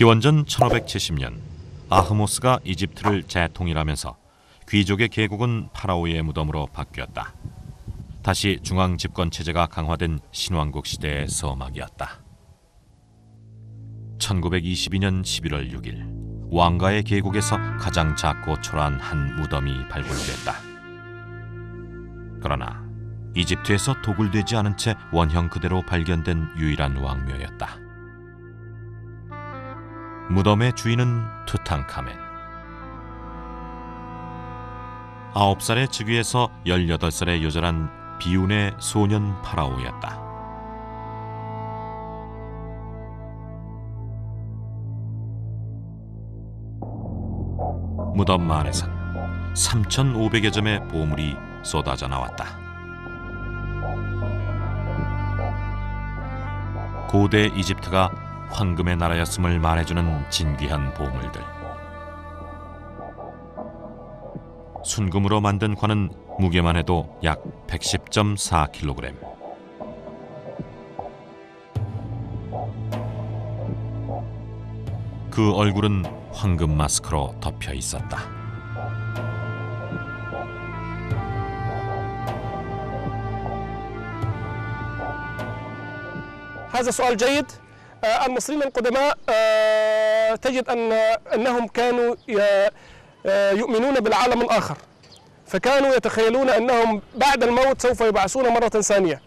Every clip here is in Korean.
기원전 1570년 아흐모스가 이집트를 재통일하면서 귀족의 계곡은 파라오의 무덤으로 바뀌었다. 다시 중앙 집권 체제가 강화된 신왕국 시대의 서막이었다. 1922년 11월 6일 왕가의 계곡에서 가장 작고 초라한 한 무덤이 발굴됐다. 그러나 이집트에서 도굴되지 않은 채 원형 그대로 발견된 유일한 왕묘였다. 무덤의 주인은 투탕카멘. 9살의 즉위에서 18살에 요절한 비운의 소년 파라오였다. 무덤 안에선 3,500여 점의 보물이 쏟아져 나왔다. 고대 이집트가 황금의 나라였음을 말해주는 진귀한 보물들. 순금으로 만든 관은 무게만 해도 약 110.4kg. 그 얼굴은 황금 마스크로 덮여 있었다. هذا سؤال جيد. المصريين القدماء تجد أنهم كانوا يؤمنون بالعالم الآخر، فكانوا يتخيلون أنهم بعد الموت سوف يبعثون مرة ثانية،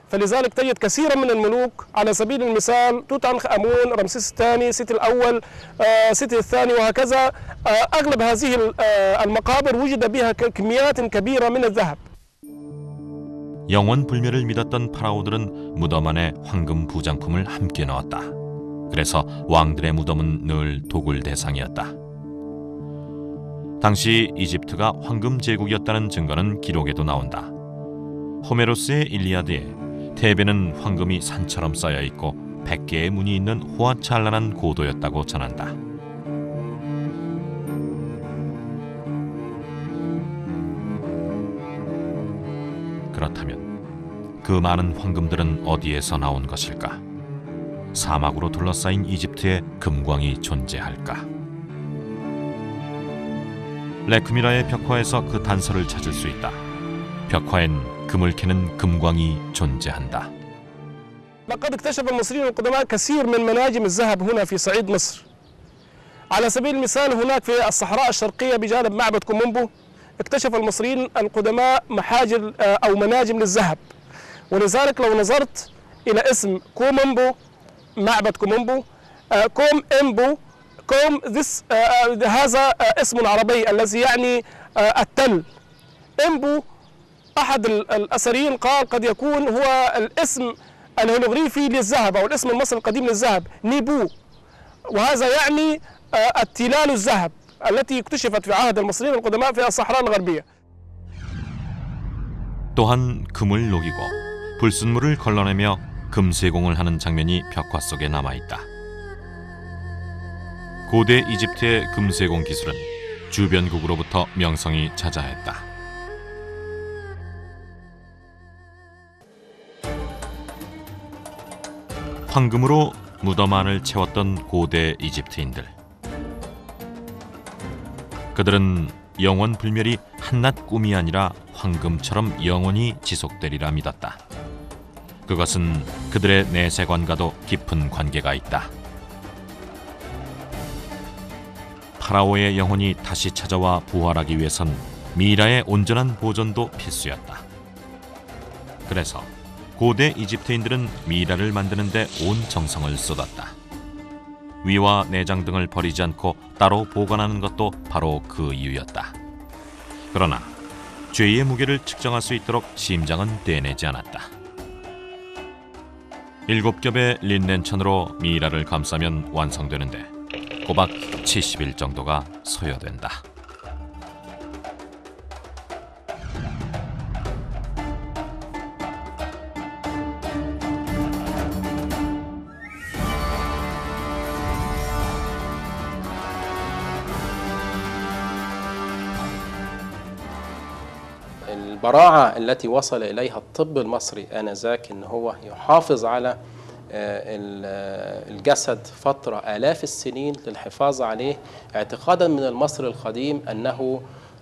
فلذلك تجد كثيرا من الملوك على سبيل المثال توت عنخ آمون، رمسيس الثاني، سيتي الأول، سيتي الثاني، وهكذا. أغلب هذه المقابر وجد بها كميات كبيرة من الذهب. 영원 불멸을 믿었던 파라오들은 무덤 안에 황금 부장품을 함께 넣었다. 그래서 왕들의 무덤은 늘 도굴 대상이었다. 당시 이집트가 황금 제국이었다는 증거는 기록에도 나온다. 호메로스의 일리아드에 테베는 황금이 산처럼 쌓여 있고 100개의 문이 있는 호화찬란한 고도였다고 전한다. 그렇다면 그 많은 황금들은 어디에서 나온 것일까? 사막으로 둘러싸인 이집트에 금광이 존재할까? 레크미라의 벽화에서 그 단서를 찾을 수 있다. 벽화엔 금을 캐는 금광이 존재한다. لقد اكتشف المصريون القدماء كثير من مناجم الذهب هنا في صعيد مصر. على سبيل المثال هناك في الصحراء الشرقية بجانب معبد كومومبو اكتشف المصريين القدماء محاجر أو مناجم للذهب، ولذلك لو نظرت إلى اسم كومومبو، معبد كومومبو، كوم إمبو، كوم هذا اسم عربي الذي يعني التل. إمبو أحد الأثريين قال قد يكون هو الاسم الهيروغليفي للذهب أو الاسم المصري القديم للذهب نيبو، وهذا يعني التلال الذهب التي اكتشفت في عهد المصريين القدماء في الصحراء الغربية. 또한 금을 녹이고 불순물을 걸러내며 금세공을 하는 장면이 벽화 속에 남아있다. 고대 이집트의 금세공 기술은 주변국으로부터 명성이 자자했다. 황금으로 무덤 안을 채웠던 고대 이집트인들. 그들은 영원 불멸이 한낱 꿈이 아니라 황금처럼 영원히 지속되리라 믿었다. 그것은 그들의 내세관과도 깊은 관계가 있다. 파라오의 영혼이 다시 찾아와 부활하기 위해선 미라의 온전한 보존도 필수였다. 그래서 고대 이집트인들은 미라를 만드는 데 온 정성을 쏟았다. 위와 내장 등을 버리지 않고 따로 보관하는 것도 바로 그 이유였다. 그러나 죄의 무게를 측정할 수 있도록 심장은 떼내지 않았다. 7겹의 린넨천으로 미이라를 감싸면 완성되는데 꼬박 70일 정도가 소요된다. البراعة التي وصل إليها الطب المصري آنذاك إن هو يحافظ على الجسد فترة آلاف السنين للحفاظ عليه، اعتقادا من المصري القديم أنه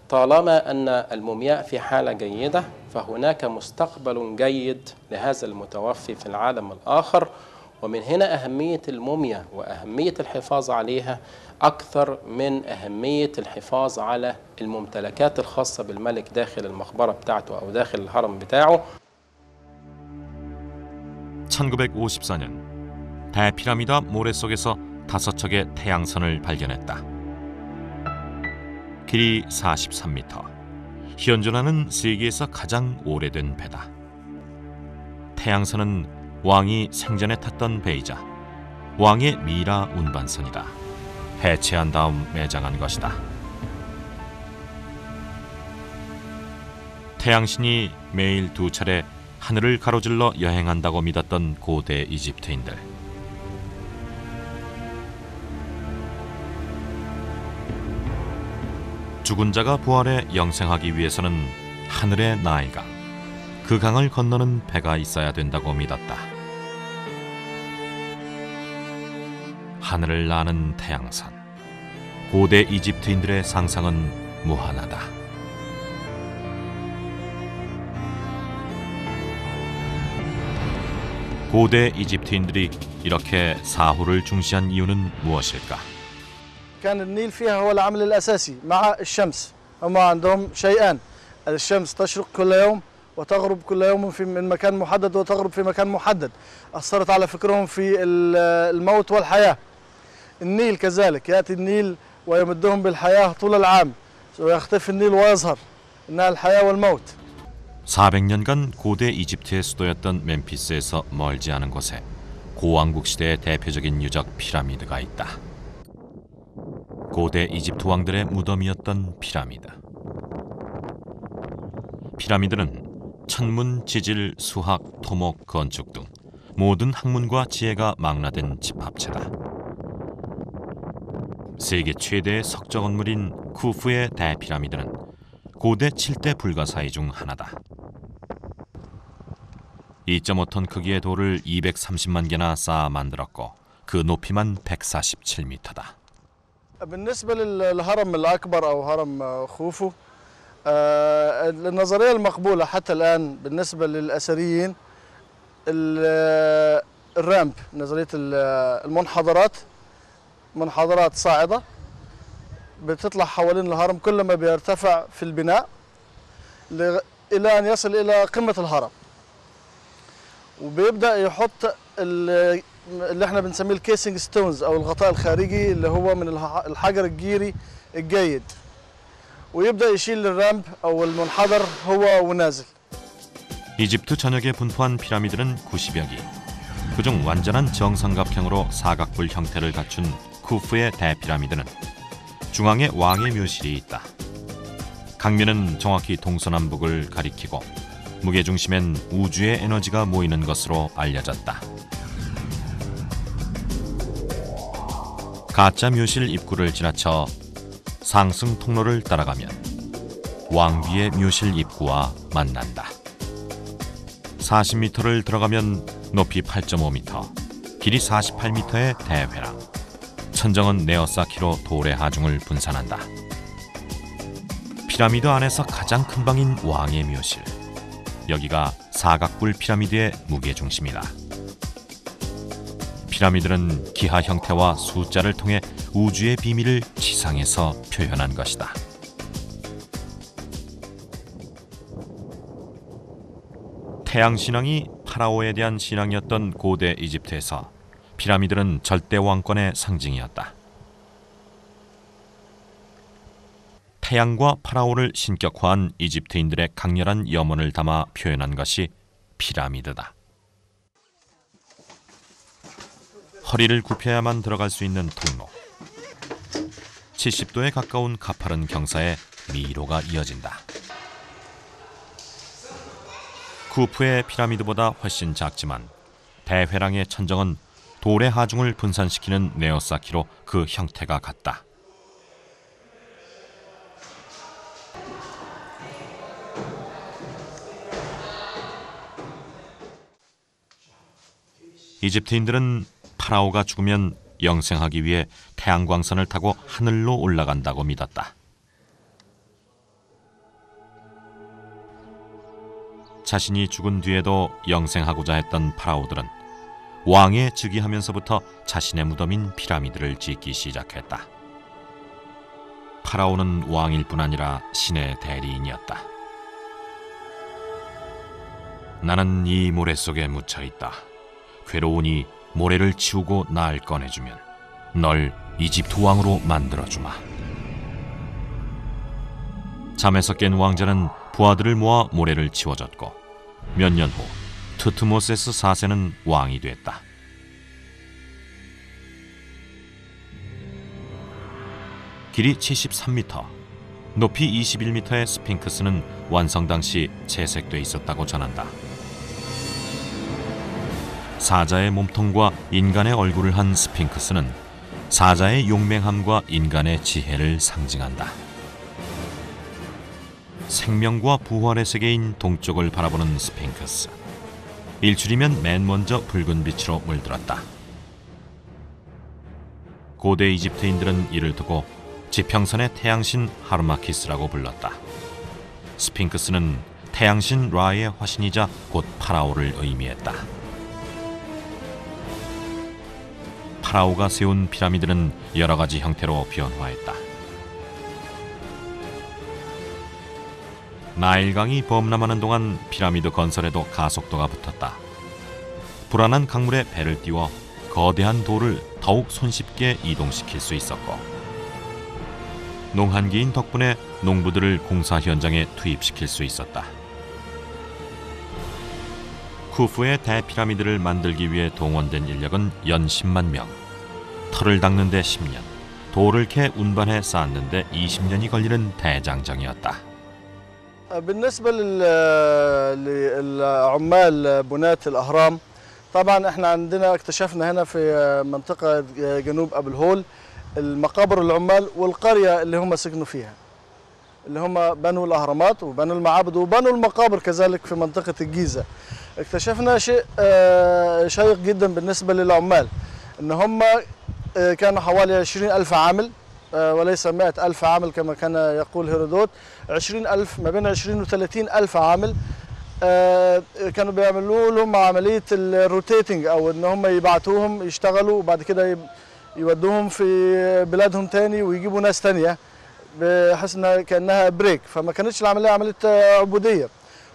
طالما أن المومياء في حالة جيدة فهناك مستقبل جيد لهذا المتوفي في العالم الآخر. ومن هنا أهمية الموميا وأهمية الحفاظ عليها أكثر من أهمية الحفاظ على الممتلكات الخاصة بالملك داخل المقبرة بتاعته أو داخل الهرم بتاعه. 1954년 대피라미드 모래 속에서 5척의 태양선을 발견했다. 길이 43m, 현존하는 세계에서 가장 오래된 배다. 태양선은 왕이 생전에 탔던 배이자 왕의 미라 운반선이다. 해체한 다음 매장한 것이다. 태양신이 매일 2차례 하늘을 가로질러 여행한다고 믿었던 고대 이집트인들. 죽은 자가 부활해 영생하기 위해서는 하늘의 나일강, 그 강을 건너는 배가 있어야 된다고 믿었다. 하늘을 나는 태양선. 고대 이집트인들의 상상은 무한하다. 고대 이집트인들이 이렇게 사후를 중시한 이유는 무엇일까? كان النيل فيها هو العامل الأساسي مع الشمس. هم عندهم شيئان، الشمس تشرق كل يوم وتغرب كل يوم من مكان محدد وتغرب في مكان محدد. أثرت على فكرهم في الموت والحياة. النيل كذلك، يأتي النيل ويمدهم بالحياة طول العام ويختفي النيل ويظهر إنها الحياة والموت. 400년간 고대 이집트의 수도였던 멤피스에서 멀지 않은 곳에 고왕국 시대의 대표적인 유적 피라미드가 있다. 고대 이집트 왕들의 무덤이었던 피라미드. 피라미드는 천문, 지질, 수학, 토목, 건축 등 모든 학문과 지혜가 망라된 집합체다. 세계 최대의 석적 건물인 쿠프의 대피라미드는 고대 7대 불가사의 중 하나다. 2.5톤 크기의 돌을 230만 개나 쌓아 만들었고 그 높이만 147m다. بالنسبة للهرم الأكبر أو هرم خوفو، النظرية المقبولة حتى الآن بالنسبة للأثريين الرامب، نظرية المنحدرات، منحدرات صاعدة بتطلع حوالين الهرم كل ما بيرتفع في البناء إلى أن يصل إلى قمة الهرم، وبيبدأ يحط اللي احنا بنسميه الكيسنج ستونز أو الغطاء الخارجي اللي هو من الحجر الجيري الجيد، ويبدأ يشيل الرامب أو المنحدر هو ونازل. 이집트 전역에 분포한 피라미드는 90여 기. 그중 완전한 정삼각형으로 사각뿔 형태를 갖춘 쿠프의 대피라미드는 중앙에 왕의 묘실이 있다. 강면은 정확히 동서남북을 가리키고 무게중심엔 우주의 에너지가 모이는 것으로 알려졌다. 가짜 묘실 입구를 지나쳐 상승 통로를 따라가면 왕비의 묘실 입구와 만난다. 40m를 들어가면 높이 8.5m, 길이 48m의 대회랑. 천정은 네어사키로 돌의 하중을 분산한다. 피라미드 안에서 가장 큰 방인 왕의 묘실. 여기가 사각뿔 피라미드의 무게중심이다. 피라미드는 기하 형태와 숫자를 통해 우주의 비밀을 지상에서 표현한 것이다. 태양 신앙이 파라오에 대한 신앙이었던 고대 이집트에서 피라미드는 절대 왕권의 상징이었다. 태양과 파라오를 신격화한 이집트인들의 강렬한 염원을 담아 표현한 것이 피라미드다. 허리를 굽혀야만 들어갈 수 있는 통로. 70도에 가까운 가파른 경사에 미로가 이어진다. 쿠프의 피라미드보다 훨씬 작지만 대회랑의 천정은 돌의 하중을 분산시키는 네오사키로 그 형태가 같다. 이집트인들은 파라오가 죽으면 영생하기 위해 태양광선을 타고 하늘로 올라간다고 믿었다. 자신이 죽은 뒤에도 영생하고자 했던 파라오들은 왕에 즉위하면서부터 자신의 무덤인 피라미드를 짓기 시작했다. 파라오는 왕일 뿐 아니라 신의 대리인이었다. 나는 이 모래 속에 묻혀있다. 괴로우니 모래를 치우고 날 꺼내주면 널 이집트 왕으로 만들어주마. 잠에서 깬 왕자는 부하들을 모아 모래를 치워줬고 몇 년 후 투트모세스 4세는 왕이 됐다. 길이 73m, 높이 21m의 스핑크스는 완성 당시 채색돼 있었다고 전한다. 사자의 몸통과 인간의 얼굴을 한 스핑크스는 사자의 용맹함과 인간의 지혜를 상징한다. 생명과 부활의 세계인 동쪽을 바라보는 스핑크스. 일출이면 맨 먼저 붉은 빛으로 물들었다. 고대 이집트인들은 이를 두고 지평선의 태양신 하르마키스라고 불렀다. 스핑크스는 태양신 라의 화신이자 곧 파라오를 의미했다. 파라오가 세운 피라미드는 여러 가지 형태로 변화했다. 나일강이 범람하는 동안 피라미드 건설에도 가속도가 붙었다. 불안한 강물에 배를 띄워 거대한 돌을 더욱 손쉽게 이동시킬 수 있었고, 농한기인 덕분에 농부들을 공사 현장에 투입시킬 수 있었다. 쿠프의 대피라미드를 만들기 위해 동원된 인력은 연 10만 명, 털을 닦는 데 10년, 돌을 캐 운반해 쌓는 데 20년이 걸리는 대장정이었다. بالنسبة للعمال بناة الأهرام، طبعا احنا عندنا اكتشفنا هنا في منطقة جنوب أبو الهول المقابر العمال والقرية اللي هم سكنوا فيها، اللي هم بنوا الأهرامات وبنوا المعابد وبنوا المقابر كذلك في منطقة الجيزة. اكتشفنا شيء شيق جدا بالنسبة للعمال، إن هم كانوا حوالي 20,000 عامل وليس 100,000 عامل كما كان يقول هيرودوت. 20,000 ما بين 20 و 30,000 عامل كانوا بيعملوا لهم عملية الروتيتنج، أو إن هم يبعتوهم يشتغلوا وبعد كده يودوهم في بلادهم تاني ويجيبوا ناس تانية بحيث إنها كأنها بريك، فما كانتش العملية عملية عبودية.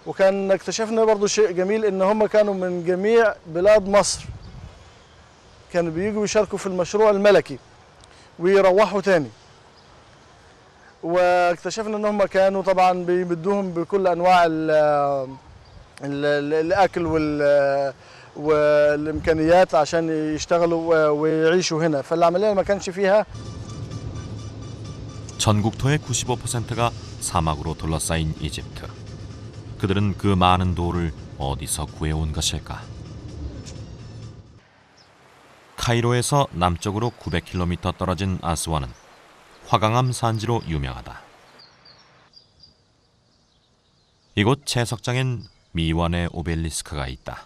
وكان اكتشفنا برضو شيء جميل إن هم كانوا من جميع بلاد مصر، كانوا بييجوا يشاركوا في المشروع الملكي ويروحوا تاني. واكتشفنا ان هم كانوا طبعا بيمدوهم بكل انواع الاكل والامكانيات عشان يشتغلوا ويعيشوا هنا، فالعمليه ما كانش فيها. 전국토의 95%가 사막으로 둘러싸인 이집트. 그들은 그 많은 돌을 어디서 구해온 것일까? 카이로에서 남쪽으로 900km 떨어진 아스완은 화강암 산지로 유명하다. 이곳 채석장엔 미완의 오벨리스크가 있다.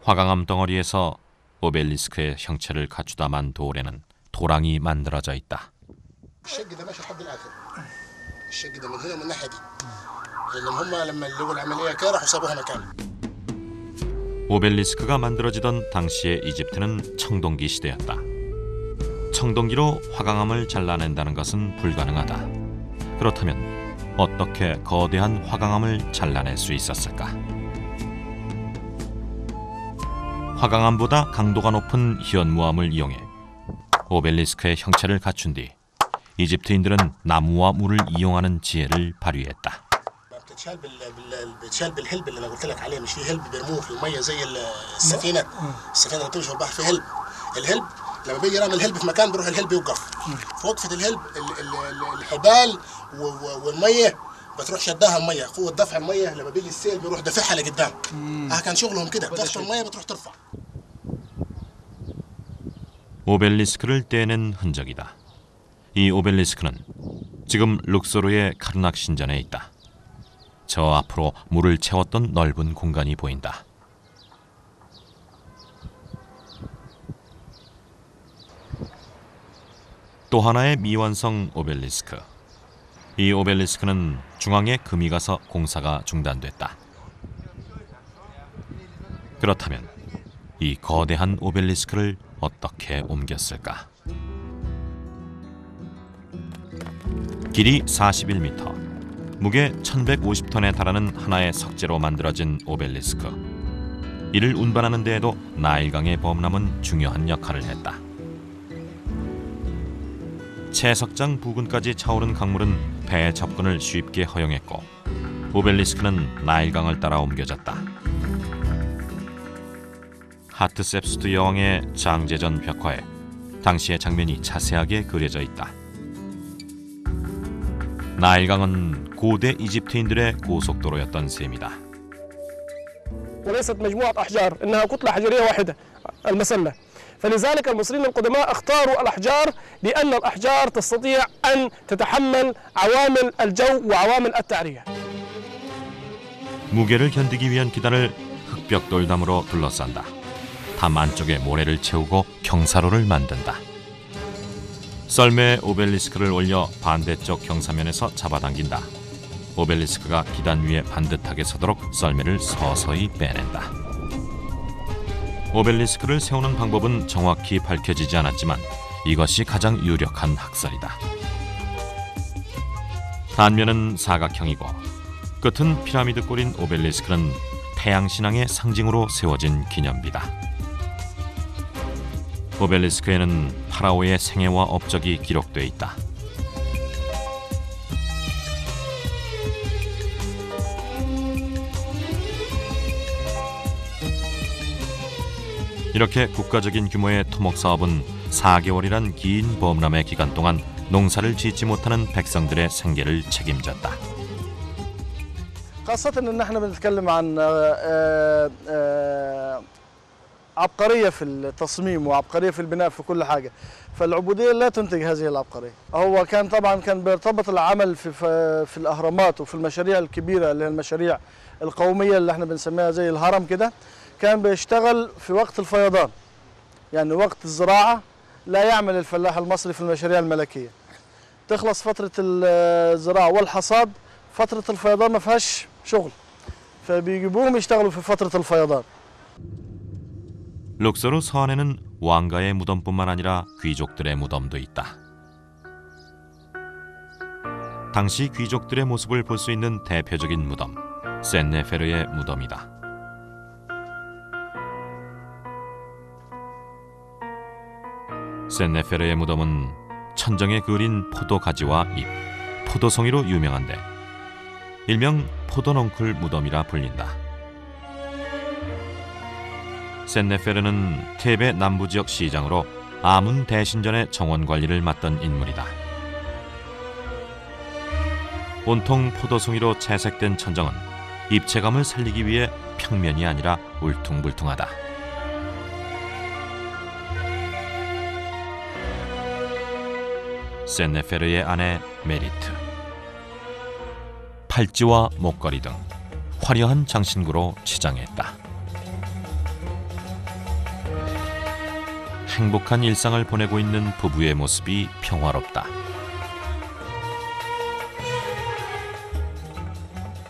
화강암 덩어리에서 오벨리스크의 형체를 갖추다 만 돌에는 도랑이 만들어져 있다. 오벨리스크가 만들어지던 당시의 이집트는 청동기 시대였다. 청동기로 화강암을 잘라낸다는 것은 불가능하다. 그렇다면 어떻게 거대한 화강암을 잘라낼 수 있었을까? 화강암보다 강도가 높은 현무암을 이용해 오벨리스크의 형체를 갖춘 뒤 이집트인들은 나무와 물을 이용하는 지혜를 발휘했다. بتشال بالهلب اللي انا قلت لك عليه، مش في هلب بيرموه في الميه زي السفينه اللي بتمشي في البحر في هلب. الهلب لما بيجي يرمي الهلب في مكان بيروح الهلب يوقف في وقفه الهلب، الحبال والميه بتروح شدها الميه، قوه دفع الميه لما بيجي السيل بيروح دافعها لقدام. كان شغلهم كده، تخطف الميه بتروح ترفع. 오벨리스크를 떼낸 흔적이다. 이 오벨리스크는 지금 룩소르의 카르낙 신전에 있다. 저 앞으로 물을 채웠던 넓은 공간이 보인다. 또 하나의 미완성 오벨리스크. 이 오벨리스크는 중앙에 금이 가서 공사가 중단됐다. 그렇다면 이 거대한 오벨리스크를 어떻게 옮겼을까? 길이 41m, 무게 1150톤에 달하는 하나의 석재로 만들어진 오벨리스크. 이를 운반하는 데에도 나일강의 범람은 중요한 역할을 했다. 채석장 부근까지 차오른 강물은 배의 접근을 쉽게 허용했고 오벨리스크는 나일강을 따라 옮겨졌다. 하트셉스트 여왕의 장제전 벽화에 당시의 장면이 자세하게 그려져 있다. 나일강은 고대 이집트인들의 고속도로였던 셈이다. وليست مجموعة أحجار إنها كتلة حجرية واحدة المسلة فلذلك المصريين القدماء اختاروا الأحجار لأن الأحجار تستطيع أن تتحمل عوامل الجو وعوامل التعرية. 무게를 견디기 위한 기단을 흑벽돌담으로 둘러싼다. 담 안쪽에 모래를 채우고 경사로를 만든다. 썰매에 오벨리스크를 올려 반대쪽 경사면에서 잡아당긴다. 오벨리스크가 기단 위에 반듯하게 서도록 썰매를 서서히 빼낸다. 오벨리스크를 세우는 방법은 정확히 밝혀지지 않았지만 이것이 가장 유력한 학설이다. 단면은 사각형이고 끝은 피라미드 꼴인 오벨리스크는 태양신앙의 상징으로 세워진 기념비다. 오벨리스크에는 파라오의 생애와 업적이 기록돼 있다. 이렇게 국가적인 규모의 토목 사업은 4개월이란 긴 범람의 기간 동안 농사를 짓지 못하는 백성들의 생계를 책임졌다. خاصة إن احنا بنتكلم عن عبقرية في التصميم وعبقرية في البناء في كل حاجة، فالعبودية لا تنتج هذه العبقرية. هو كان طبعا بيرتبط العمل في الأهرامات وفي المشاريع الكبيرة اللي هي المشاريع القومية اللي احنا بنسميها زي الهرم كده، كان بيشتغل في وقت الفيضان، يعني وقت الزراعة لا يعمل الفلاح المصري في المشاريع الملكية. تخلص فترة الزراعة والحصاد، فترة الفيضان ما فيهاش شغل، فبيجيبوهم يشتغلوا في فترة الفيضان. 룩소르 서안에는 왕가의 무덤뿐만 아니라 귀족들의 무덤도 있다. 당시 귀족들의 모습을 볼 수 있는 대표적인 무덤, 센네페르의 무덤이다. 센네페르의 무덤은 천정에 그을린 포도가지와 잎, 포도송이로 유명한데 일명 포도넝쿨 무덤이라 불린다. 센네페르는 테베 남부지역 시장으로 아문 대신전의 정원 관리를 맡던 인물이다. 온통 포도송이로 채색된 천정은 입체감을 살리기 위해 평면이 아니라 울퉁불퉁하다. 센네페르의 아내 메리트, 팔찌와 목걸이 등 화려한 장신구로 치장했다. 행복한 일상을 보내고 있는 부부의 모습이 평화롭다.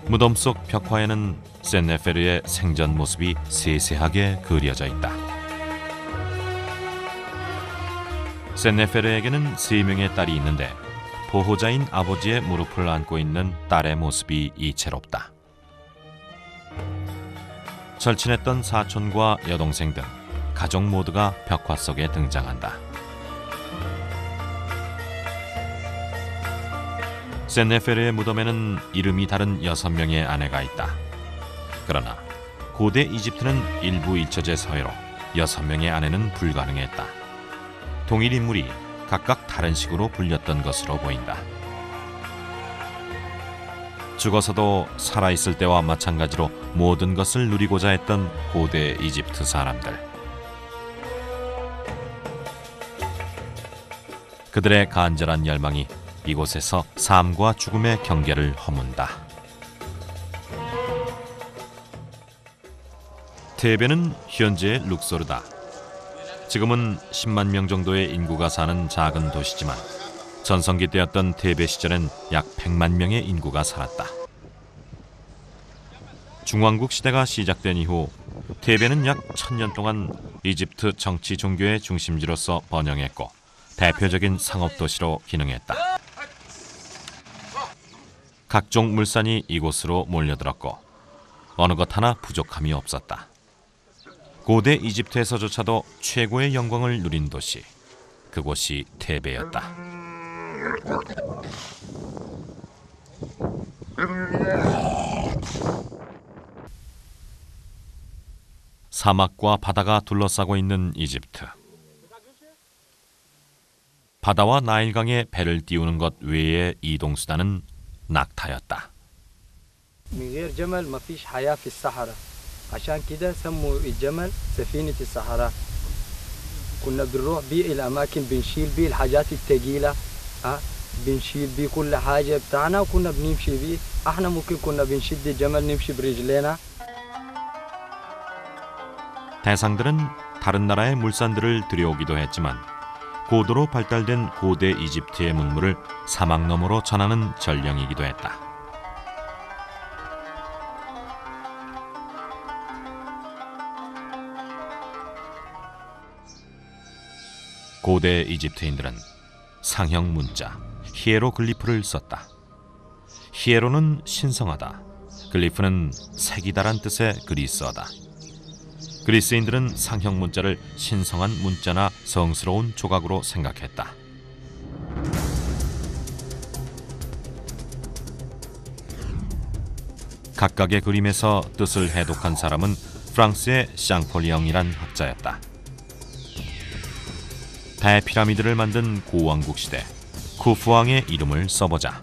무덤 속 벽화에는 센네페르의 생전 모습이 세세하게 그려져 있다. 센네페르에게는 3명의 딸이 있는데 보호자인 아버지의 무릎을 안고 있는 딸의 모습이 이채롭다. 절친했던 사촌과 여동생 등 가족 모두가 벽화 속에 등장한다. 센네페르의 무덤에는 이름이 다른 6명의 아내가 있다. 그러나 고대 이집트는 일부 일처제 사회로 6명의 아내는 불가능했다. 동일 인물이 각각 다른 식으로 불렸던 것으로 보인다. 죽어서도 살아있을 때와 마찬가지로 모든 것을 누리고자 했던 고대 이집트 사람들. 그들의 간절한 열망이 이곳에서 삶과 죽음의 경계를 허문다. 테베는 현재의 룩소르다. 지금은 10만 명 정도의 인구가 사는 작은 도시지만 전성기 때였던 테베 시절엔 약 100만 명의 인구가 살았다. 중왕국 시대가 시작된 이후 테베는 약 1000년 동안 이집트 정치 종교의 중심지로서 번영했고 대표적인 상업 도시로 기능했다. 각종 물산이 이곳으로 몰려들었고 어느 것 하나 부족함이 없었다. 고대 이집트에서조차도 최고의 영광을 누린 도시, 그곳이 테베였다. 사막과 바다가 둘러싸고 있는 이집트. 바다와 나일강에 배를 띄우는 것 외의 이동수단은 낙타였다. من غير جمل ما فيش حياة في الصحراء عشان كده سموا الجمل سفينة الصحراء كنا بنروح بيه الأماكن بنشيل بيه الحاجات الثقيلة بنشيل بيه كل حاجة بتاعنا وكنا بنمشي بيه احنا ممكن كنا بنشد الجمل نمشي برجلينا 대상들은 다른 나라의 물산들을 들여오기도 했지만 고도로 발달된 고대 이집트의 문물을 사막 너머로 전하는 전령이기도 했다. 고대 이집트인들은 상형 문자, 히에로글리프를 썼다. 히에로는 신성하다, 글리프는 색이다란 뜻의 그리스어다. 그리스인들은 상형 문자를 신성한 문자나 성스러운 조각으로 생각했다. 각각의 그림에서 뜻을 해독한 사람은 프랑스의 샹폴리옹이란 학자였다. 대피라미드를 만든 고왕국 시대 쿠프왕의 이름을 써보자.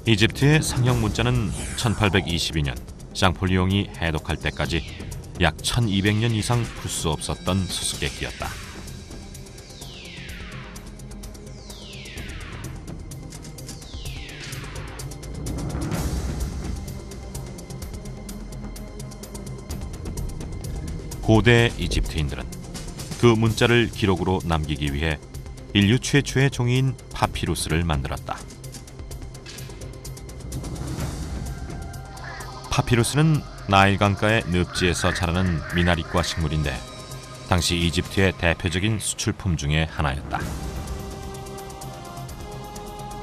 이집트의 상형 문자는 1822년 샹폴리옹이 해독할 때까지 약 1200년 이상 풀 수 없었던 수수께끼였다. 고대 이집트인들은 그 문자를 기록으로 남기기 위해 인류 최초의 종이인 파피루스를 만들었다. 파피루스는 나일강가의 늪지에서 자라는 미나리과 식물인데 당시 이집트의 대표적인 수출품 중에 하나였다.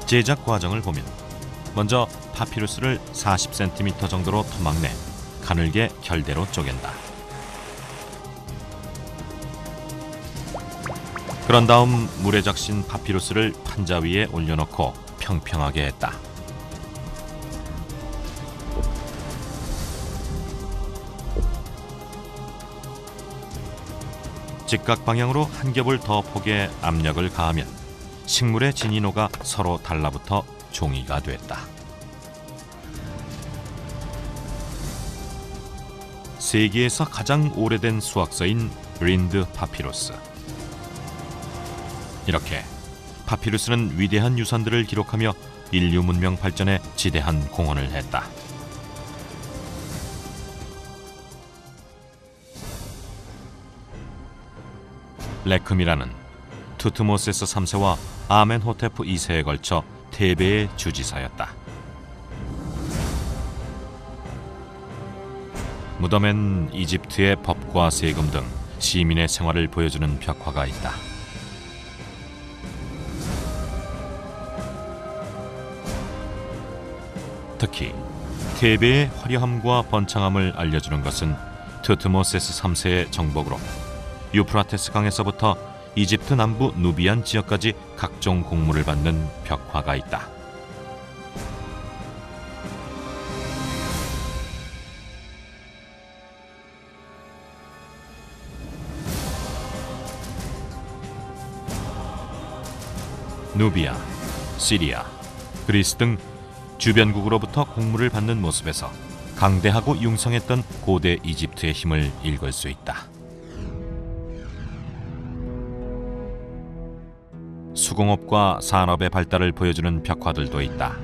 제작 과정을 보면 먼저 파피루스를 40cm 정도로 토막내 가늘게 결대로 쪼갠다. 그런 다음 물에 적신 파피루스를 판자 위에 올려놓고 평평하게 했다. 직각 방향으로 한 겹을 더 폭의 압력을 가하면 식물의 진이 녹아 서로 달라붙어 종이가 됐다. 세계에서 가장 오래된 수확서인 린드 파피루스. 이렇게 파피루스는 위대한 유산들을 기록하며 인류 문명 발전에 지대한 공헌을 했다. 레크미라는 투트모세스 3세와 아멘호테프 2세에 걸쳐 테베의 주지사였다. 무덤엔 이집트의 법과 세금 등 시민의 생활을 보여주는 벽화가 있다. 특히 테베의 화려함과 번창함을 알려주는 것은 투트모세스 3세의 정복으로 유프라테스 강에서부터 이집트 남부 누비안 지역까지 각종 공물을 받는 벽화가 있다. 누비아, 시리아, 그리스 등 주변국으로부터 공물을 받는 모습에서 강대하고 융성했던 고대 이집트의 힘을 읽을 수 있다. 수공업과 산업의 발달을 보여주는 벽화들도 있다.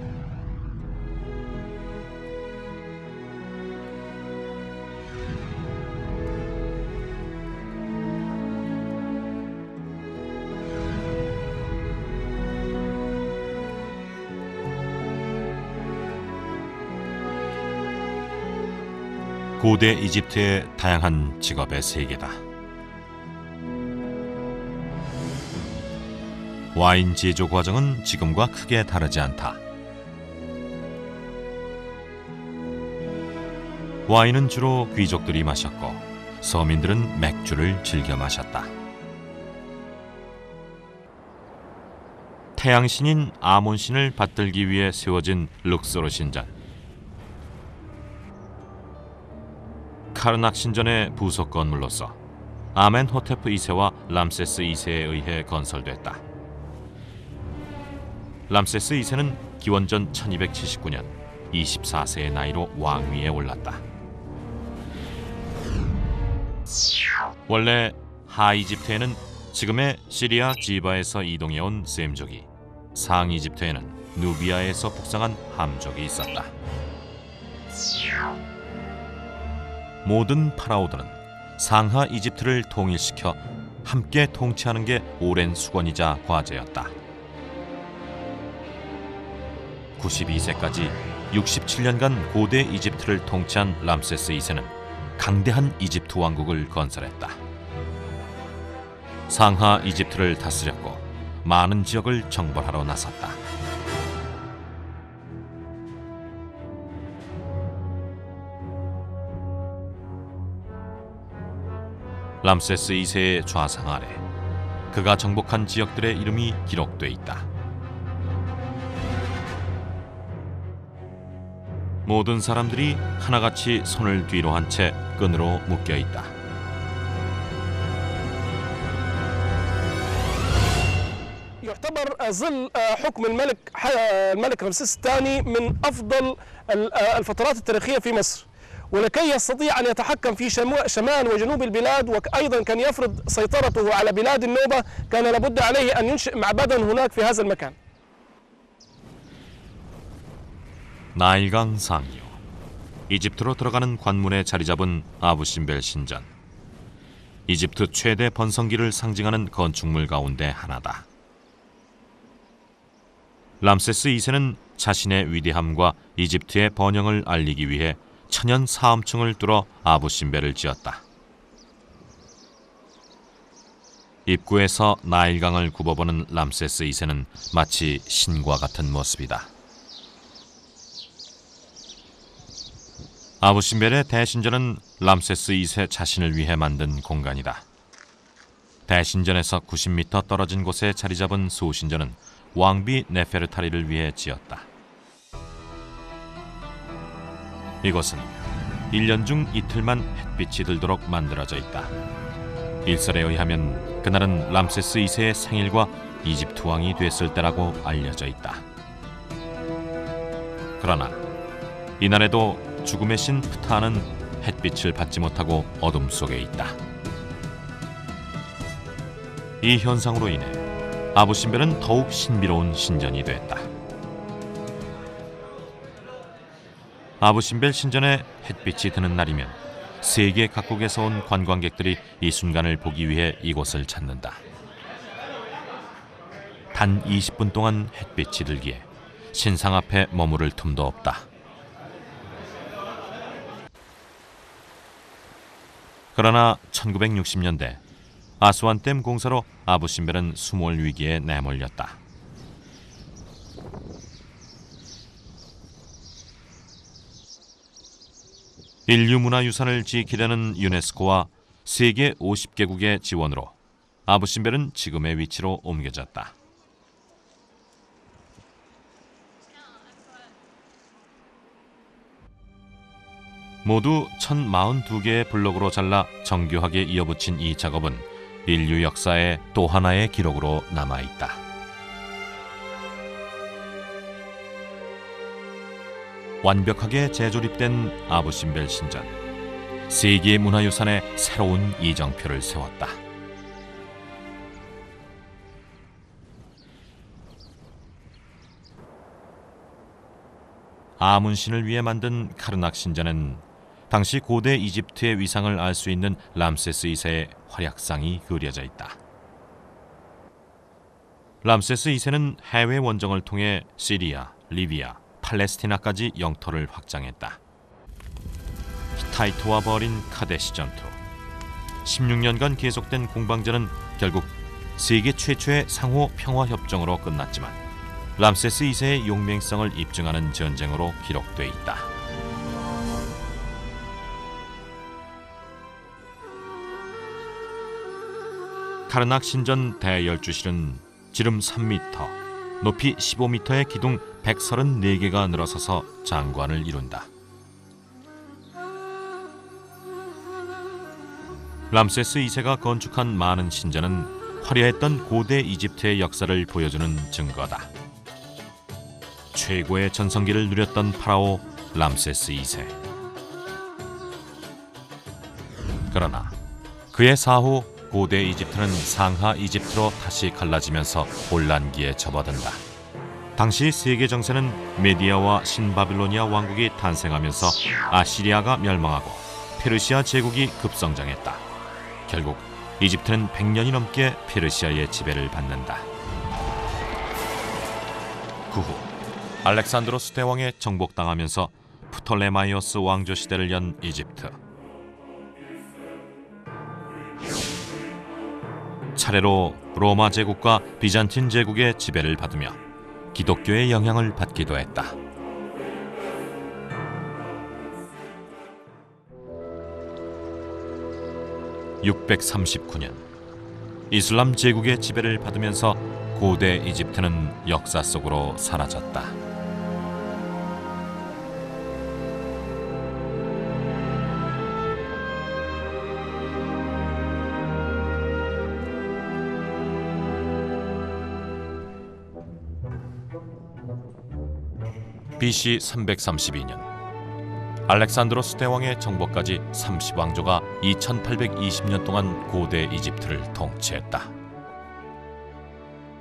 고대 이집트의 다양한 직업의 세계다. 와인 제조 과정은 지금과 크게 다르지 않다. 와인은 주로 귀족들이 마셨고 서민들은 맥주를 즐겨 마셨다. 태양신인 아몬신을 받들기 위해 세워진 룩소르 신전. 카르낙 신전의 부속 건물로서 아멘호테프 2세와 람세스 2세에 의해 건설됐다. 람세스 2세는 기원전 1279년 24세의 나이로 왕위에 올랐다. 원래 하이집트에는 지금의 시리아 지바에서 이동해온 셈족이, 상이집트에는 누비아에서 북상한 함족이 있었다. 모든 파라오들은 상하 이집트를 통일시켜 함께 통치하는 게 오랜 수건이자 과제였다. 92세까지 67년간 고대 이집트를 통치한 람세스 2세는 강대한 이집트 왕국을 건설했다. 상하 이집트를 다스렸고 많은 지역을 정벌하러 나섰다. 람세스 2세의 좌상 아래 그가 정복한 지역들의 이름이 기록돼 있다. 모든 사람들이 하나같이 손을 뒤로 한 채 끈으로 묶여 있다. يعتبر ظل حكم الملك رمسيس الثاني من أفضل الفترات التاريخية في مصر، ولكي يستطيع أن يتحكم في شمال وجنوب البلاد وأيضا كان يفرض سيطرته على بلاد النوبة، كان لابد عليه أن ينشئ معبدا هناك في هذا المكان. 나일강 상류, 이집트로 들어가는 관문에 자리 잡은 아부신벨 신전. 이집트 최대 번성기를 상징하는 건축물 가운데 하나다. 람세스 2세는 자신의 위대함과 이집트의 번영을 알리기 위해 천연 사암층을 뚫어 아부신벨을 지었다. 입구에서 나일강을 굽어보는 람세스 2세는 마치 신과 같은 모습이다. 아부신벨의 대신전은 람세스 2세 자신을 위해 만든 공간이다. 대신전에서 90m 떨어진 곳에 자리 잡은 소신전은 왕비 네페르타리를 위해 지었다. 이곳은 1년 중 이틀만 햇빛이 들도록 만들어져 있다. 일설에 의하면 그날은 람세스 2세의 생일과 이집트 왕이 됐을 때라고 알려져 있다. 그러나 이날에도 죽음의 신 프타는 햇빛을 받지 못하고 어둠 속에 있다. 이 현상으로 인해 아부신벨은 더욱 신비로운 신전이 됐다. 아부신벨 신전에 햇빛이 드는 날이면 세계 각국에서 온 관광객들이 이 순간을 보기 위해 이곳을 찾는다. 단 20분 동안 햇빛이 들기에 신상 앞에 머무를 틈도 없다. 그러나 1960년대 아스완댐 공사로 아부신벨은 수몰 위기에 내몰렸다. 인류문화유산을 지키려는 유네스코와 세계 50개국의 지원으로 아부신벨은 지금의 위치로 옮겨졌다. 모두 1042개의 블록으로 잘라 정교하게 이어붙인 이 작업은 인류 역사의 또 하나의 기록으로 남아있다. 완벽하게 재조립된 아부신벨 신전. 세계 문화유산의 새로운 이정표를 세웠다. 아문신을 위해 만든 카르낙 신전은 당시 고대 이집트의 위상을 알 수 있는 람세스 2세의 활약상이 그려져 있다. 람세스 2세는 해외 원정을 통해 시리아, 리비아, 팔레스티나까지 영토를 확장했다. 타이트와 벌인 카데시 전투. 16년간 계속된 공방전은 결국 세계 최초의 상호 평화 협정으로 끝났지만 람세스 2세의 용맹성을 입증하는 전쟁으로 기록돼 있다. 카르낙 신전 대열주실은 지름 3m, 높이 15m의 기둥 134개가 늘어서서 장관을 이룬다. 람세스 2세가 건축한 많은 신전은 화려했던 고대 이집트의 역사를 보여주는 증거다. 최고의 전성기를 누렸던 파라오 람세스 2세. 그러나 그의 사후 고대 이집트는 상하 이집트로 다시 갈라지면서 혼란기에 접어든다. 당시 세계 정세는 메디아와 신바빌로니아 왕국이 탄생하면서 아시리아가 멸망하고 페르시아 제국이 급성장했다. 결국 이집트는 100년이 넘게 페르시아의 지배를 받는다. 그 후 알렉산드로스 대왕에 정복당하면서 프톨레마이오스 왕조 시대를 연 이집트. 차례로 로마 제국과 비잔틴 제국의 지배를 받으며 기독교의 영향을 받기도 했다. (639년) 이슬람 제국의 지배를 받으면서 고대 이집트는 역사 속으로 사라졌다. BC 332년 알렉산드로스 대왕의 정복까지 30왕조가 2820년 동안 고대 이집트를 통치했다.